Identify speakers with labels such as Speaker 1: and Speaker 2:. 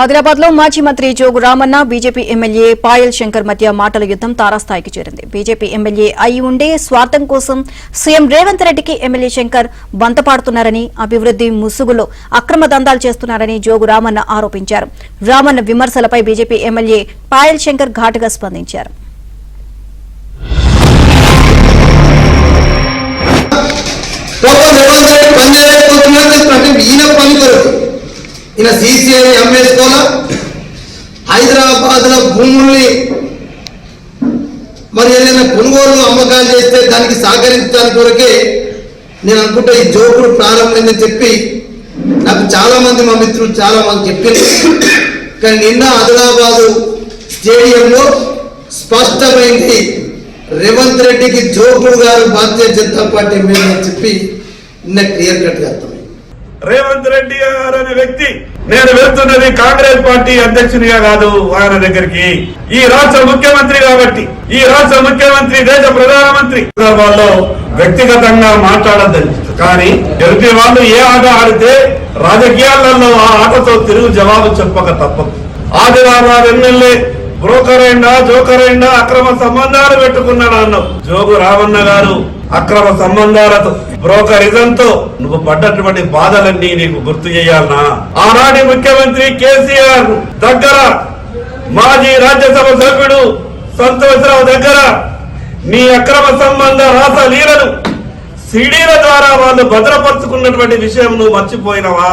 Speaker 1: ఆదిలాబాద్ లో మాజీ మంత్రి జోగు రామన్న బీజేపీ ఎమ్మెల్యే పాయల్ శంకర్ మధ్య మాటల యుద్దం తారాస్థాయికి చేరింది. బీజేపీ ఎమ్మెల్యే అయి ఉండే స్వార్థం కోసం సీఎం రేవంత్ రెడ్డికి ఎమ్మెల్యే శంకర్ బంతపాడుతున్నారని, అభివృద్ది ముసుగులో అక్రమ దందాలు చేస్తున్నారని జోగు రామన్న ఆరోపించారు. రామన్న విమర్శలపై బీజేపీ ఎమ్మెల్యే పాయల్ శంకర్ ఘాటుగా స్పందించారు.
Speaker 2: ఈయన సీసీఐ అమ్మేసుకోవాలా, హైదరాబాద్ లో భూముల్ని మరి ఏదైనా కొనుగోలు అమ్మకాలు చేస్తే దానికి సహకరించడానికి కొరకే నేను అనుకుంటే ఈ జోకుడు ప్రారంభమైందని చెప్పి నాకు చాలా మంది మా మిత్రులు చాలా మంది చెప్పింది. కానీ నిన్న ఆదిలాబాదు స్టేడియంలో స్పష్టమైంది, రేవంత్ రెడ్డికి జోకుడు గారు భారతీయ జనతా పార్టీ ఎమ్మెల్యే అని చెప్పి నిన్న క్లియర్ కట్ గా అర్థమైంది.
Speaker 3: రేవంత్ రెడ్డి గారు అనే వ్యక్తి నేను వెళ్తున్నది కాంగ్రెస్ పార్టీ అధ్యక్షునిగా కాదు, ఆయన దగ్గరికి ఈ రాష్ట్ర ముఖ్యమంత్రి కాబట్టి, ఈ రాష్ట్ర ముఖ్యమంత్రి దేశ ప్రధానమంత్రి వాళ్ళు వ్యక్తిగతంగా మాట్లాడద్దని. కానీ ఎదుటి వాళ్ళు ఏ ఆట ఆడితే రాజకీయాలలో ఆ ఆటతో తిరుగు జవాబు చెప్పక తప్పదు. ఆదిలాబాద్ ఎమ్మెల్యే బ్రోకర్ అయిందా జోకర్ అయిందా అక్రమ సంబంధాలు పెట్టుకున్నాడు అన్నావు. జోగు రామన్న గారు అక్రమ సంబంధాలతో బ్రోకరిజంతో నువ్వు పడ్డటువంటి బాధలన్నీ నీకు గుర్తు చేయాలనా? ఆనాటి ముఖ్యమంత్రి కేసీఆర్ దగ్గర, మాజీ రాజ్యసభ సభ్యుడు సంతోష్రావు దగ్గర నీ అక్రమ సంబంధ రాసలీలను సిడీల ద్వారా వాళ్ళు భద్రపరుచుకున్నటువంటి విషయం నువ్వు మర్చిపోయినవా?